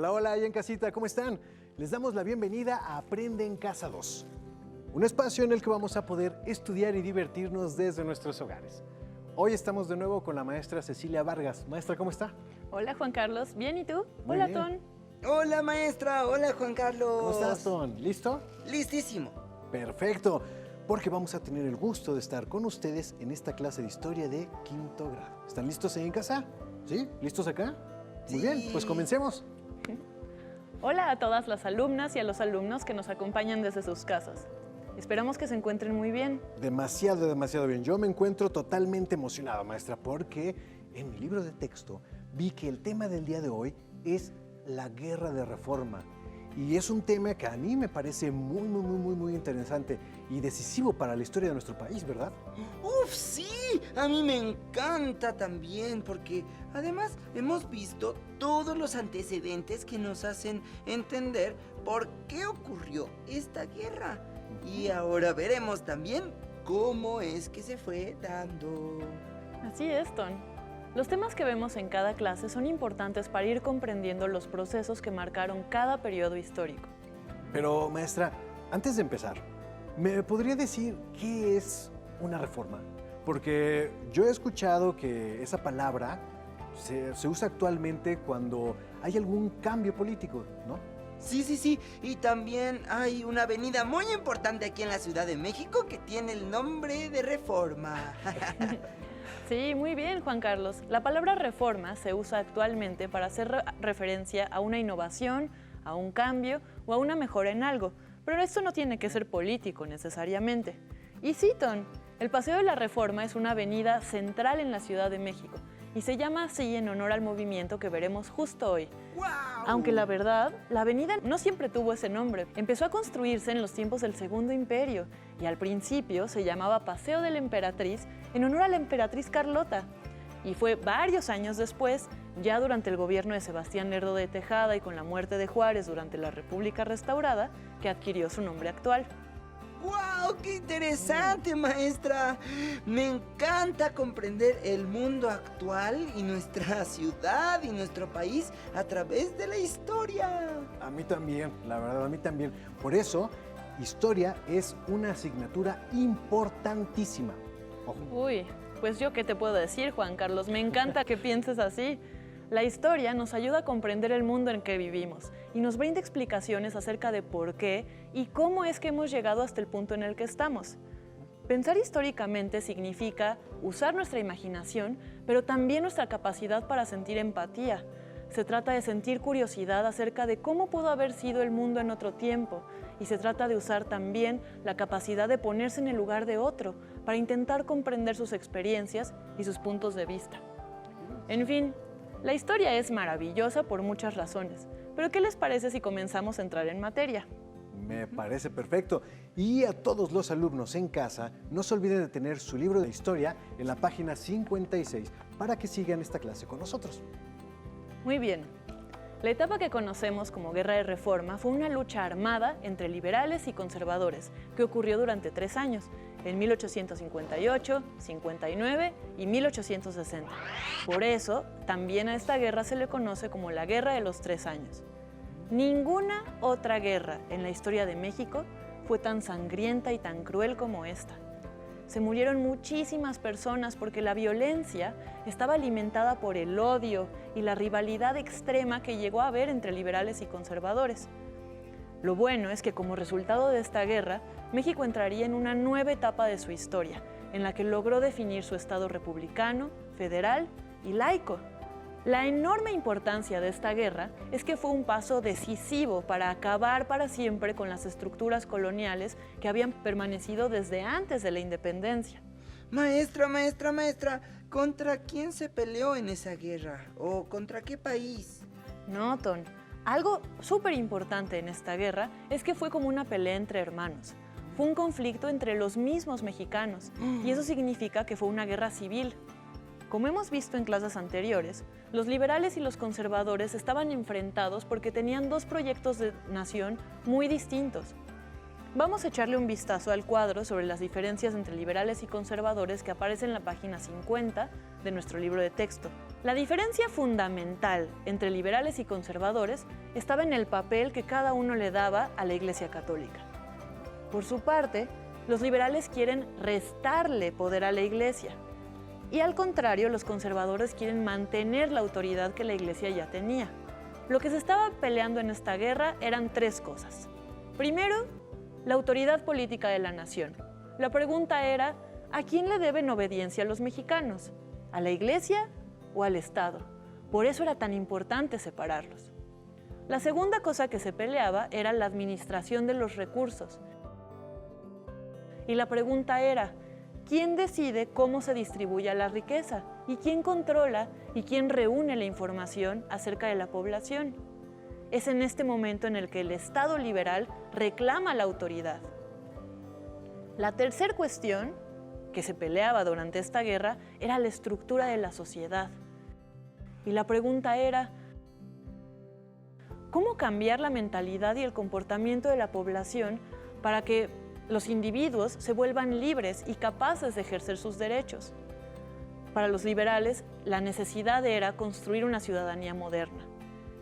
Hola, hola, allá en casita, ¿cómo están? Les damos la bienvenida a Aprende en Casa 2, un espacio en el que vamos a poder estudiar y divertirnos desde nuestros hogares. Hoy estamos de nuevo con la maestra Cecilia Vargas. Maestra, ¿cómo está? Hola Juan Carlos, ¿bien y tú? Muy Hola bien. Ton. Hola maestra, hola Juan Carlos. ¿Cómo estás, Ton? ¿Listo? Listísimo. Perfecto, porque vamos a tener el gusto de estar con ustedes en esta clase de historia de quinto grado. ¿Están listos ahí en casa? ¿Sí? ¿Listos acá? Muy Sí. bien, pues comencemos. Hola a todas las alumnas y a los alumnos que nos acompañan desde sus casas. Esperamos que se encuentren muy bien. Demasiado, demasiado bien. Yo me encuentro totalmente emocionado, maestra, porque en mi libro de texto vi que el tema del día de hoy es la guerra de reforma. Y es un tema que a mí me parece muy interesante y decisivo para la historia de nuestro país, ¿verdad? Uf, sí, a mí me encanta también porque además hemos visto todos los antecedentes que nos hacen entender por qué ocurrió esta guerra. Y ahora veremos también cómo es que se fue dando. Así es, Ton. Los temas que vemos en cada clase son importantes para ir comprendiendo los procesos que marcaron cada periodo histórico. Pero, maestra, antes de empezar, ¿me podría decir qué es una reforma? Porque yo he escuchado que esa palabra se usa actualmente cuando hay algún cambio político, ¿no? Sí, y también hay una avenida muy importante aquí en la Ciudad de México que tiene el nombre de Reforma. Sí, muy bien, Juan Carlos. La palabra reforma se usa actualmente para hacer referencia a una innovación, a un cambio o a una mejora en algo, pero esto no tiene que ser político necesariamente. Y sí, Ton, el Paseo de la Reforma es una avenida central en la Ciudad de México y se llama así en honor al movimiento que veremos justo hoy. ¡Guau! Aunque la verdad, la avenida no siempre tuvo ese nombre. Empezó a construirse en los tiempos del Segundo Imperio y al principio se llamaba Paseo de la Emperatriz en honor a la emperatriz Carlota. Y fue varios años después, ya durante el gobierno de Sebastián Lerdo de Tejada y con la muerte de Juárez durante la República Restaurada, que adquirió su nombre actual. ¡Guau! ¡Qué interesante, maestra! Me encanta comprender el mundo actual y nuestra ciudad y nuestro país a través de la historia. A mí también, la verdad, a mí también. Por eso, historia es una asignatura importantísima. Ojo. Uy, pues yo qué te puedo decir, Juan Carlos, me encanta que pienses así. La historia nos ayuda a comprender el mundo en que vivimos y nos brinda explicaciones acerca de por qué y cómo es que hemos llegado hasta el punto en el que estamos. Pensar históricamente significa usar nuestra imaginación, pero también nuestra capacidad para sentir empatía. Se trata de sentir curiosidad acerca de cómo pudo haber sido el mundo en otro tiempo y se trata de usar también la capacidad de ponerse en el lugar de otro para intentar comprender sus experiencias y sus puntos de vista. En fin, la historia es maravillosa por muchas razones, pero ¿qué les parece si comenzamos a entrar en materia? Me parece perfecto. Y a todos los alumnos en casa, no se olviden de tener su libro de historia en la página 56 para que sigan esta clase con nosotros. Muy bien. La etapa que conocemos como Guerra de Reforma fue una lucha armada entre liberales y conservadores que ocurrió durante 3 años, en 1858, 59 y 1860. Por eso, también a esta guerra se le conoce como la Guerra de los 3 años. Ninguna otra guerra en la historia de México fue tan sangrienta y tan cruel como esta. Se murieron muchísimas personas porque la violencia estaba alimentada por el odio y la rivalidad extrema que llegó a haber entre liberales y conservadores. Lo bueno es que como resultado de esta guerra, México entraría en una nueva etapa de su historia, en la que logró definir su estado republicano, federal y laico. La enorme importancia de esta guerra es que fue un paso decisivo para acabar para siempre con las estructuras coloniales que habían permanecido desde antes de la independencia. Maestra, ¿contra quién se peleó en esa guerra? ¿O contra qué país? No, Ton. Algo súper importante en esta guerra es que fue como una pelea entre hermanos. Fue un conflicto entre los mismos mexicanos y eso significa que fue una guerra civil. Como hemos visto en clases anteriores, los liberales y los conservadores estaban enfrentados porque tenían dos proyectos de nación muy distintos. Vamos a echarle un vistazo al cuadro sobre las diferencias entre liberales y conservadores que aparece en la página 50 de nuestro libro de texto. La diferencia fundamental entre liberales y conservadores estaba en el papel que cada uno le daba a la Iglesia Católica. Por su parte, los liberales quieren restarle poder a la Iglesia y al contrario, los conservadores quieren mantener la autoridad que la Iglesia ya tenía. Lo que se estaba peleando en esta guerra eran tres cosas. Primero, la autoridad política de la nación. La pregunta era, ¿a quién le deben obediencia los mexicanos? ¿A la Iglesia o al Estado? Por eso era tan importante separarlos. La segunda cosa que se peleaba era la administración de los recursos. Y la pregunta era, ¿quién decide cómo se distribuye la riqueza? ¿Y quién controla y quién reúne la información acerca de la población? Es en este momento en el que el Estado liberal reclama la autoridad. La tercera cuestión que se peleaba durante esta guerra era la estructura de la sociedad. Y la pregunta era, ¿cómo cambiar la mentalidad y el comportamiento de la población para que los individuos se vuelvan libres y capaces de ejercer sus derechos? Para los liberales, la necesidad era construir una ciudadanía moderna.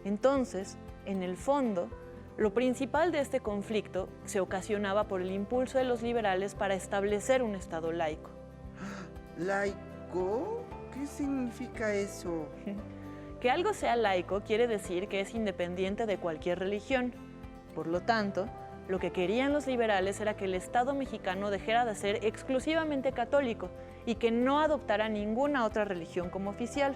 Entonces, en el fondo, lo principal de este conflicto se ocasionaba por el impulso de los liberales para establecer un Estado laico. ¿Laico? ¿Qué significa eso? Que algo sea laico quiere decir que es independiente de cualquier religión. Por lo tanto, lo que querían los liberales era que el Estado mexicano dejara de ser exclusivamente católico y que no adoptara ninguna otra religión como oficial.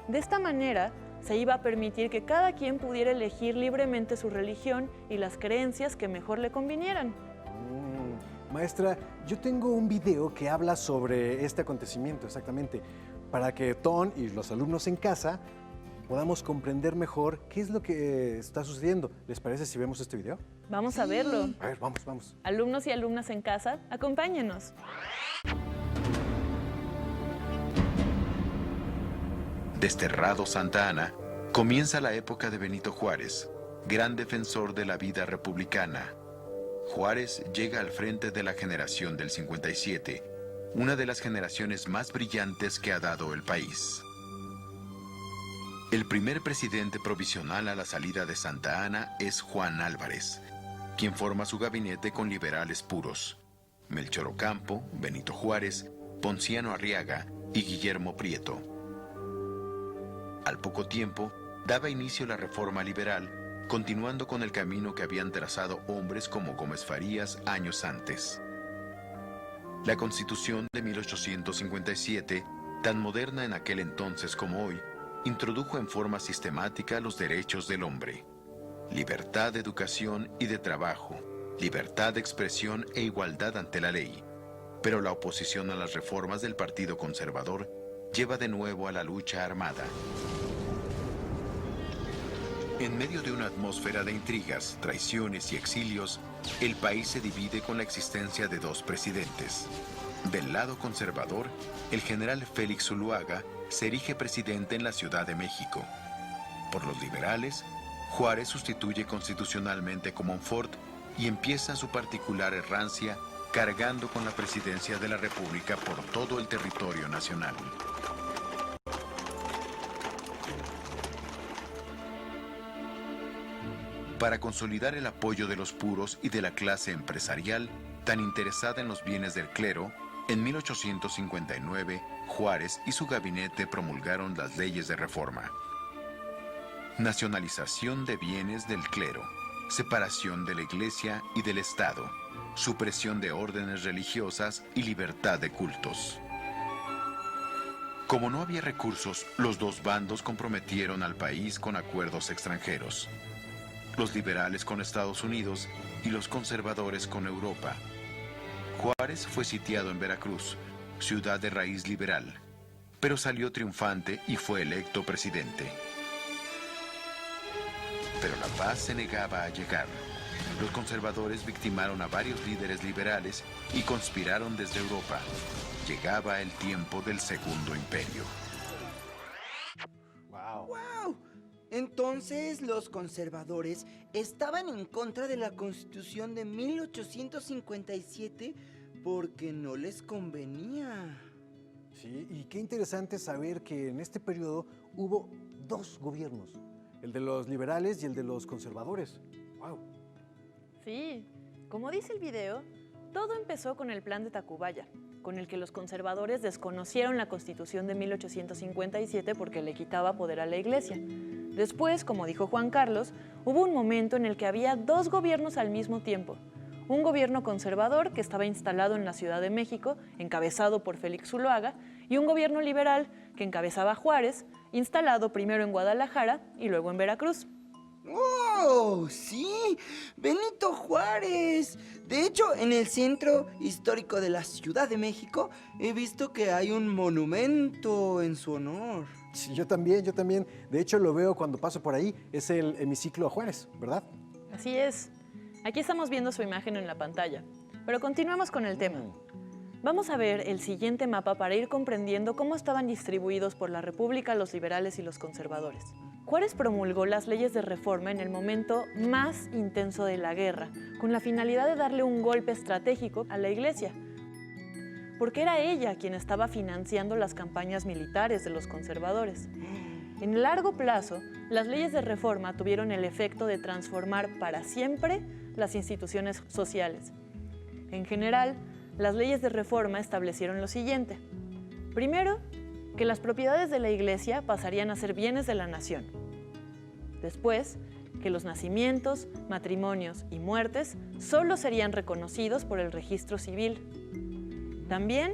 De esta manera, se iba a permitir que cada quien pudiera elegir libremente su religión y las creencias que mejor le convinieran. Maestra, yo tengo un video que habla sobre este acontecimiento exactamente, para que Ton y los alumnos en casa podamos comprender mejor qué es lo que está sucediendo. ¿Les parece si vemos este video? Vamos a verlo. A ver, vamos. Alumnos y alumnas en casa, acompáñenos. Desterrado Santa Anna, comienza la época de Benito Juárez, gran defensor de la vida republicana. Juárez llega al frente de la generación del 57, una de las generaciones más brillantes que ha dado el país. El primer presidente provisional a la salida de Santa Anna es Juan Álvarez, quien forma su gabinete con liberales puros: Melchor Ocampo, Benito Juárez, Ponciano Arriaga y Guillermo Prieto. Al poco tiempo, daba inicio la reforma liberal, continuando con el camino que habían trazado hombres como Gómez Farías años antes. La Constitución de 1857, tan moderna en aquel entonces como hoy, introdujo en forma sistemática los derechos del hombre: libertad de educación y de trabajo, libertad de expresión e igualdad ante la ley. Pero la oposición a las reformas del Partido Conservador lleva de nuevo a la lucha armada. En medio de una atmósfera de intrigas, traiciones y exilios, el país se divide con la existencia de dos presidentes. Del lado conservador, el general Félix Zuluaga se erige presidente en la Ciudad de México. Por los liberales, Juárez sustituye constitucionalmente a Montfort y empieza su particular errancia, cargando con la presidencia de la República por todo el territorio nacional. Para consolidar el apoyo de los puros y de la clase empresarial, tan interesada en los bienes del clero, en 1859, Juárez y su gabinete promulgaron las leyes de reforma. Nacionalización de bienes del clero, separación de la Iglesia y del Estado, supresión de órdenes religiosas y libertad de cultos. Como no había recursos, los dos bandos comprometieron al país con acuerdos extranjeros: los liberales con Estados Unidos y los conservadores con Europa. Juárez fue sitiado en Veracruz, ciudad de raíz liberal, pero salió triunfante y fue electo presidente. Pero la paz se negaba a llegar. Los conservadores victimaron a varios líderes liberales y conspiraron desde Europa. Llegaba el tiempo del Segundo Imperio. Wow. ¡Wow! Entonces los conservadores estaban en contra de la Constitución de 1857 porque no les convenía. Sí, y qué interesante saber que en este periodo hubo dos gobiernos, el de los liberales y el de los conservadores. ¡Wow! Sí, como dice el video, todo empezó con el Plan de Tacubaya, con el que los conservadores desconocieron la Constitución de 1857 porque le quitaba poder a la Iglesia. Después, como dijo Juan Carlos, hubo un momento en el que había dos gobiernos al mismo tiempo. Un gobierno conservador que estaba instalado en la Ciudad de México, encabezado por Félix Zuloaga, y un gobierno liberal que encabezaba Juárez, instalado primero en Guadalajara y luego en Veracruz. ¡Oh, sí! ¡Benito Juárez! De hecho, en el centro histórico de la Ciudad de México he visto que hay un monumento en su honor. Sí, yo también. De hecho, lo veo cuando paso por ahí. Es el hemiciclo a Juárez, ¿verdad? Así es. Aquí estamos viendo su imagen en la pantalla. Pero continuemos con el tema. Vamos a ver el siguiente mapa para ir comprendiendo cómo estaban distribuidos por la República los liberales y los conservadores. Juárez promulgó las leyes de reforma en el momento más intenso de la guerra, con la finalidad de darle un golpe estratégico a la Iglesia, porque era ella quien estaba financiando las campañas militares de los conservadores. En el largo plazo, las leyes de reforma tuvieron el efecto de transformar para siempre las instituciones sociales. En general, las leyes de reforma establecieron lo siguiente. Primero, que las propiedades de la Iglesia pasarían a ser bienes de la nación. Después, que los nacimientos, matrimonios y muertes solo serían reconocidos por el registro civil. También,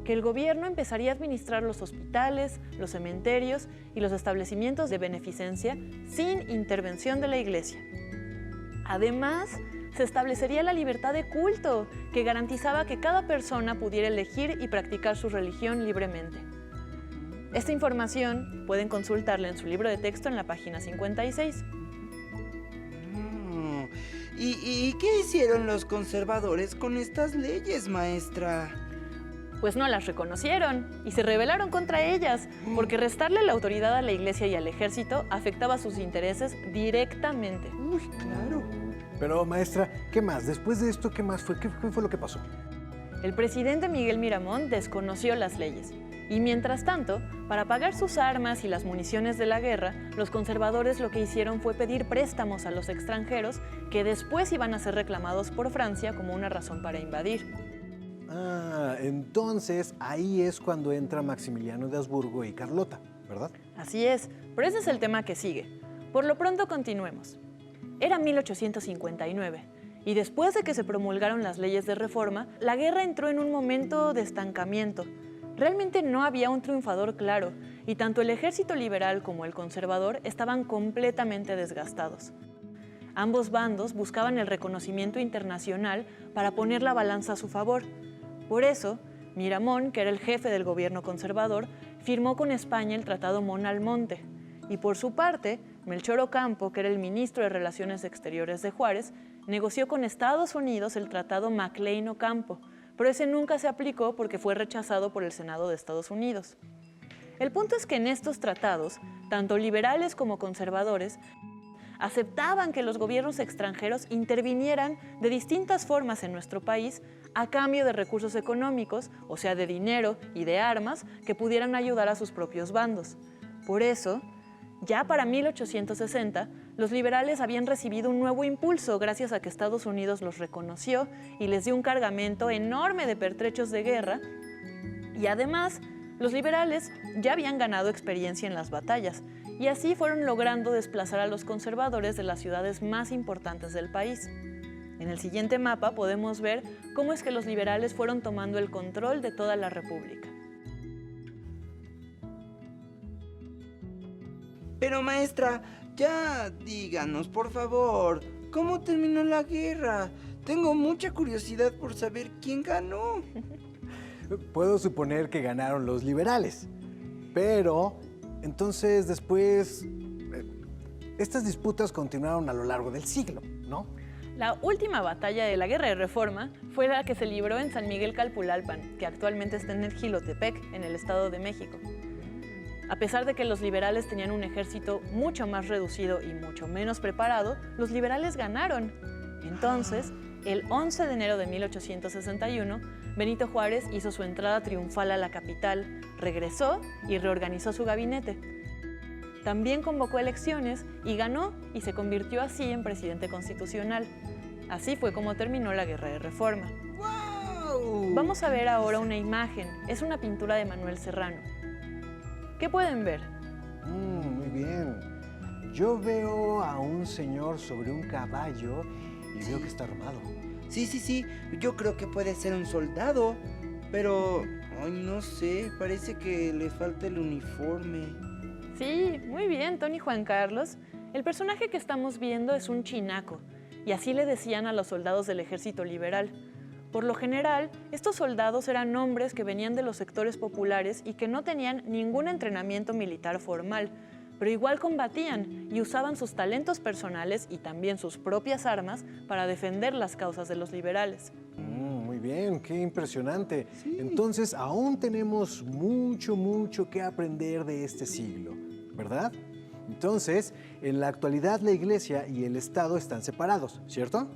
que el gobierno empezaría a administrar los hospitales, los cementerios y los establecimientos de beneficencia sin intervención de la Iglesia. Además, se establecería la libertad de culto, que garantizaba que cada persona pudiera elegir y practicar su religión libremente. Esta información pueden consultarla en su libro de texto en la página 56. ¿Y qué hicieron los conservadores con estas leyes, maestra? Pues no las reconocieron y se rebelaron contra ellas, porque restarle la autoridad a la Iglesia y al ejército afectaba sus intereses directamente. Uy, claro. Pero, maestra, ¿qué más? Después de esto, ¿qué más fue? ¿Qué fue lo que pasó? El presidente Miguel Miramón desconoció las leyes. Y mientras tanto, para pagar sus armas y las municiones de la guerra, los conservadores lo que hicieron fue pedir préstamos a los extranjeros que después iban a ser reclamados por Francia como una razón para invadir. Ah, entonces ahí es cuando entra Maximiliano de Habsburgo y Carlota, ¿verdad? Así es, pero ese es el tema que sigue. Por lo pronto continuemos. Era 1859 y después de que se promulgaron las leyes de reforma, la guerra entró en un momento de estancamiento. Realmente no había un triunfador claro y tanto el ejército liberal como el conservador estaban completamente desgastados. Ambos bandos buscaban el reconocimiento internacional para poner la balanza a su favor. Por eso, Miramón, que era el jefe del gobierno conservador, firmó con España el Tratado Mon-Almonte. Y por su parte, Melchor Ocampo, que era el ministro de Relaciones Exteriores de Juárez, negoció con Estados Unidos el Tratado Maclean-Ocampo, pero ese nunca se aplicó porque fue rechazado por el Senado de Estados Unidos. El punto es que en estos tratados, tanto liberales como conservadores, aceptaban que los gobiernos extranjeros intervinieran de distintas formas en nuestro país a cambio de recursos económicos, o sea, de dinero y de armas que pudieran ayudar a sus propios bandos. Por eso, ya para 1860, los liberales habían recibido un nuevo impulso gracias a que Estados Unidos los reconoció y les dio un cargamento enorme de pertrechos de guerra. Y además, los liberales ya habían ganado experiencia en las batallas y así fueron logrando desplazar a los conservadores de las ciudades más importantes del país. En el siguiente mapa podemos ver cómo es que los liberales fueron tomando el control de toda la República. Pero maestra, ya díganos, por favor, ¿cómo terminó la guerra? Tengo mucha curiosidad por saber quién ganó. Puedo suponer que ganaron los liberales, pero entonces después estas disputas continuaron a lo largo del siglo, ¿no? La última batalla de la Guerra de Reforma fue la que se libró en San Miguel Calpulalpan, que actualmente está en el Jilotepec, en el Estado de México. A pesar de que los liberales tenían un ejército mucho más reducido y mucho menos preparado, los liberales ganaron. Entonces, el 11 de enero de 1861, Benito Juárez hizo su entrada triunfal a la capital, regresó y reorganizó su gabinete. También convocó elecciones y ganó, y se convirtió así en presidente constitucional. Así fue como terminó la Guerra de Reforma. ¡Wow! Vamos a ver ahora una imagen. Es una pintura de Manuel Serrano. ¿Qué pueden ver? Muy bien. Yo veo a un señor sobre un caballo y veo que está armado. Sí, yo creo que puede ser un soldado, pero, ay, no sé, parece que le falta el uniforme. Sí, muy bien, Tony Juan Carlos. El personaje que estamos viendo es un chinaco, y así le decían a los soldados del ejército liberal. Por lo general, estos soldados eran hombres que venían de los sectores populares y que no tenían ningún entrenamiento militar formal, pero igual combatían y usaban sus talentos personales y también sus propias armas para defender las causas de los liberales. Muy bien, qué impresionante. Entonces, aún tenemos mucho que aprender de este siglo, ¿verdad? Entonces, en la actualidad la Iglesia y el Estado están separados, ¿cierto?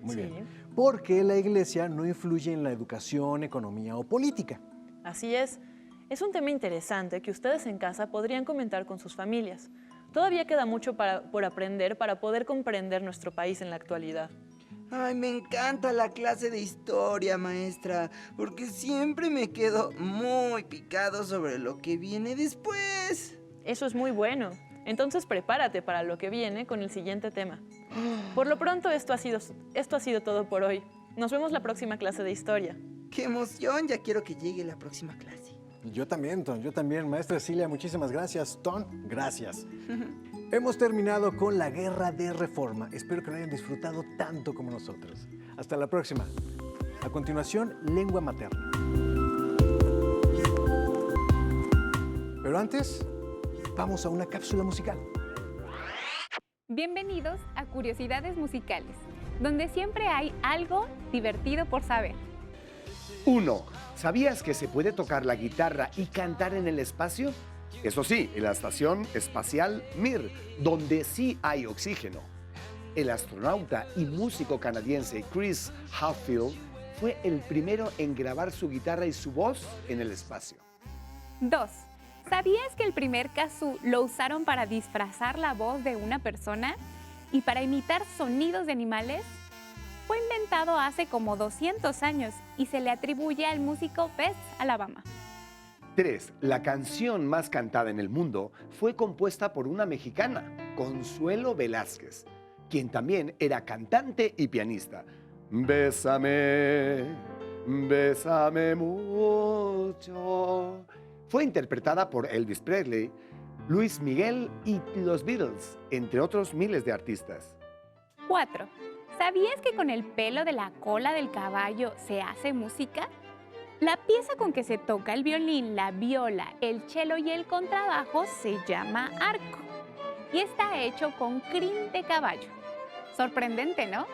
Muy Sí. bien. Porque la Iglesia no influye en la educación, economía o política. Así es. Es un tema interesante que ustedes en casa podrían comentar con sus familias. Todavía queda mucho por aprender para poder comprender nuestro país en la actualidad. Ay, me encanta la clase de historia, maestra, porque siempre me quedo muy picado sobre lo que viene después. Eso es muy bueno. Entonces prepárate para lo que viene con el siguiente tema. Por lo pronto, esto ha sido todo por hoy. Nos vemos la próxima clase de historia. ¡Qué emoción! Ya quiero que llegue la próxima clase. Yo también, Ton, yo también. Maestra Cilia, muchísimas gracias. Ton, gracias. Hemos terminado con la Guerra de Reforma. Espero que lo hayan disfrutado tanto como nosotros. Hasta la próxima. A continuación, lengua materna. Pero antes, vamos a una cápsula musical. Bienvenidos a Curiosidades Musicales, donde siempre hay algo divertido por saber. 1. ¿Sabías que se puede tocar la guitarra y cantar en el espacio? Eso sí, en la Estación Espacial Mir, donde sí hay oxígeno. El astronauta y músico canadiense Chris Hadfield fue el primero en grabar su guitarra y su voz en el espacio. 2. ¿Sabías que el primer kazoo lo usaron para disfrazar la voz de una persona y para imitar sonidos de animales? Fue inventado hace como 200 años y se le atribuye al músico Bess Alabama. 3. La canción más cantada en el mundo fue compuesta por una mexicana, Consuelo Velázquez, quien también era cantante y pianista. Bésame, bésame mucho. Fue interpretada por Elvis Presley, Luis Miguel y los Beatles, entre otros miles de artistas. 4. ¿Sabías que con el pelo de la cola del caballo se hace música? La pieza con que se toca el violín, la viola, el cello y el contrabajo se llama arco y está hecho con crin de caballo. Sorprendente, ¿no?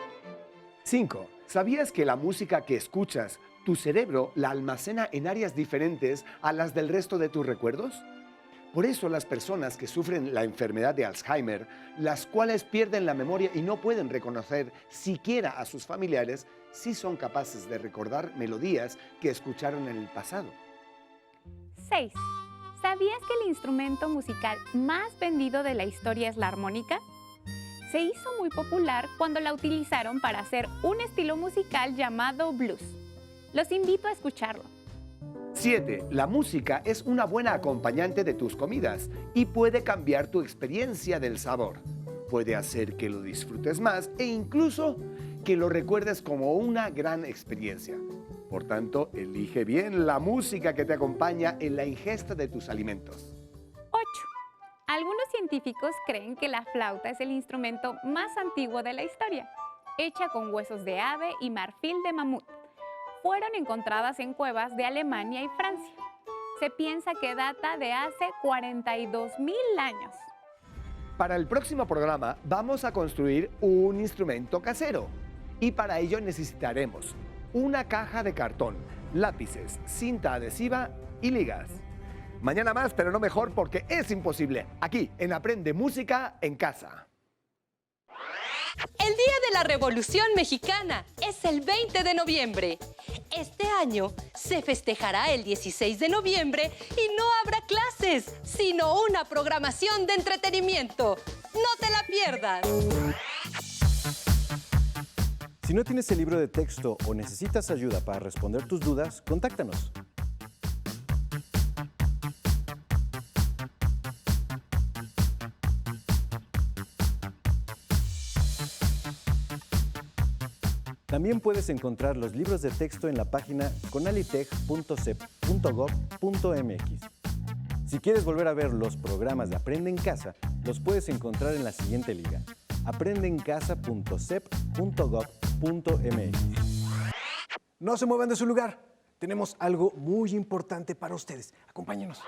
5. ¿Sabías que la música que escuchas, tu cerebro la almacena en áreas diferentes a las del resto de tus recuerdos? Por eso las personas que sufren la enfermedad de Alzheimer, las cuales pierden la memoria y no pueden reconocer siquiera a sus familiares, sí son capaces de recordar melodías que escucharon en el pasado. 6. ¿Sabías que el instrumento musical más vendido de la historia es la armónica? Se hizo muy popular cuando la utilizaron para hacer un estilo musical llamado blues. Los invito a escucharlo. 7. La música es una buena acompañante de tus comidas y puede cambiar tu experiencia del sabor. Puede hacer que lo disfrutes más e incluso que lo recuerdes como una gran experiencia. Por tanto, elige bien la música que te acompaña en la ingesta de tus alimentos. 8. Algunos científicos creen que la flauta es el instrumento más antiguo de la historia, hecha con huesos de ave y marfil de mamut. Fueron encontradas en cuevas de Alemania y Francia. Se piensa que data de hace 42.000 años. Para el próximo programa vamos a construir un instrumento casero y para ello necesitaremos una caja de cartón, lápices, cinta adhesiva y ligas. Mañana más, pero no mejor, porque es imposible. Aquí, en Aprende Música en Casa. El Día de la Revolución Mexicana es el 20 de noviembre. Este año se festejará el 16 de noviembre y no habrá clases, sino una programación de entretenimiento. ¡No te la pierdas! Si no tienes el libro de texto o necesitas ayuda para responder tus dudas, contáctanos. También puedes encontrar los libros de texto en la página conalitech.cep.gov.mx. Si quieres volver a ver los programas de Aprende en Casa, los puedes encontrar en la siguiente liga: aprendeencasa.cep.gov.mx. No se muevan de su lugar. Tenemos algo muy importante para ustedes. Acompáñenos.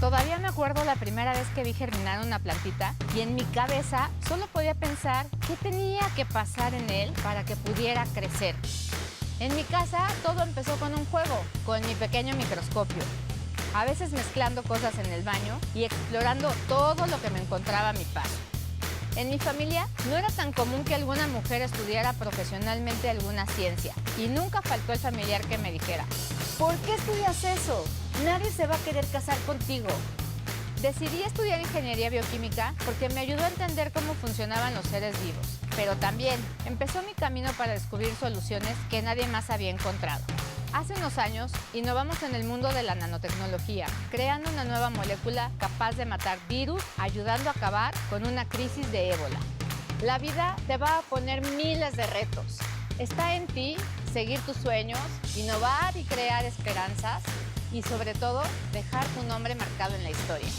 Todavía me acuerdo la primera vez que vi germinar una plantita y en mi cabeza solo podía pensar qué tenía que pasar en él para que pudiera crecer. En mi casa todo empezó con un juego, con mi pequeño microscopio. A veces mezclando cosas en el baño y explorando todo lo que me encontraba a mi paso. En mi familia no era tan común que alguna mujer estudiara profesionalmente alguna ciencia y nunca faltó el familiar que me dijera: ¿por qué estudias eso? Nadie se va a querer casar contigo. Decidí estudiar ingeniería bioquímica porque me ayudó a entender cómo funcionaban los seres vivos, pero también empezó mi camino para descubrir soluciones que nadie más había encontrado. Hace unos años innovamos en el mundo de la nanotecnología, creando una nueva molécula capaz de matar virus, ayudando a acabar con una crisis de ébola. La vida te va a poner miles de retos. Está en ti seguir tus sueños, innovar y crear esperanzas y sobre todo dejar tu nombre marcado en la historia.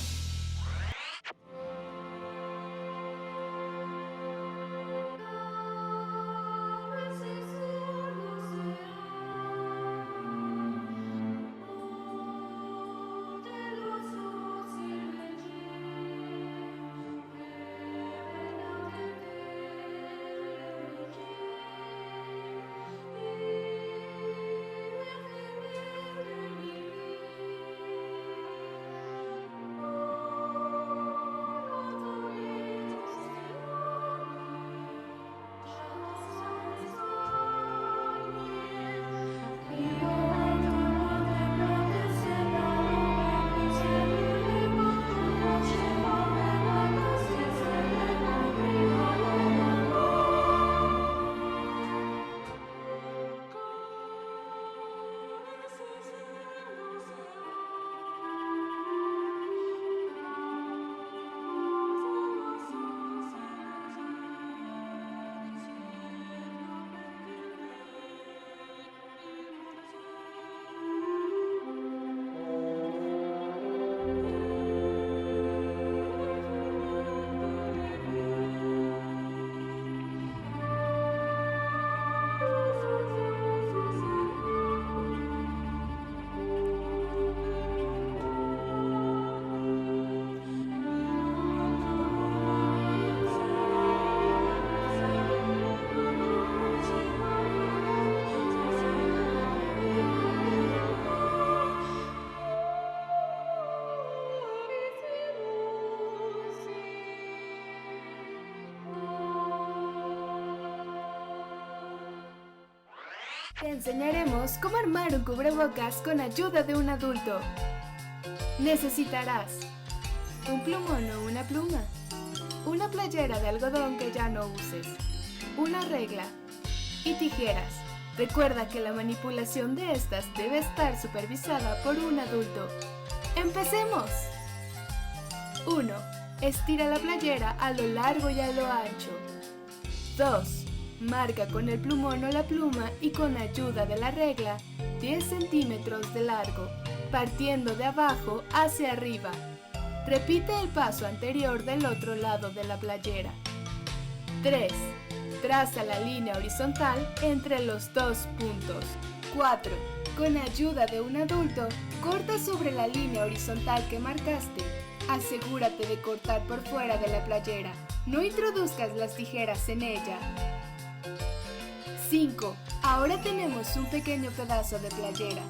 Te enseñaremos cómo armar un cubrebocas con ayuda de un adulto. Necesitarás un plumón o una pluma, una playera de algodón que ya no uses, una regla y tijeras. Recuerda que la manipulación de estas debe estar supervisada por un adulto. ¡Empecemos! 1. Estira la playera a lo largo y a lo ancho. 2. Marca con el plumón o la pluma y con ayuda de la regla 10 centímetros de largo, partiendo de abajo hacia arriba. Repite el paso anterior del otro lado de la playera. 3. Traza la línea horizontal entre los dos puntos. 4. Con ayuda de un adulto, corta sobre la línea horizontal que marcaste. Asegúrate de cortar por fuera de la playera. No introduzcas las tijeras en ella. 5. Ahora tenemos un pequeño pedazo de playera.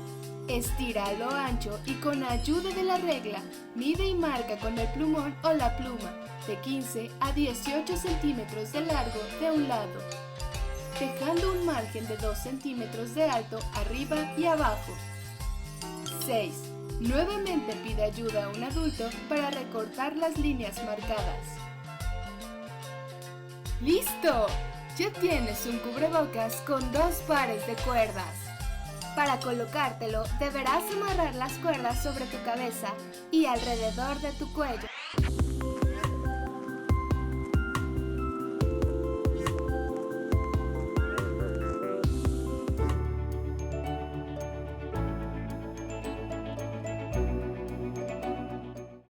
Estira a lo ancho y con ayuda de la regla, mide y marca con el plumón o la pluma de 15 a 18 centímetros de largo de un lado, dejando un margen de 2 centímetros de alto arriba y abajo. 6. Nuevamente pide ayuda a un adulto para recortar las líneas marcadas. ¡Listo! Ya tienes un cubrebocas con 2 pares de cuerdas. Para colocártelo, deberás amarrar las cuerdas sobre tu cabeza y alrededor de tu cuello.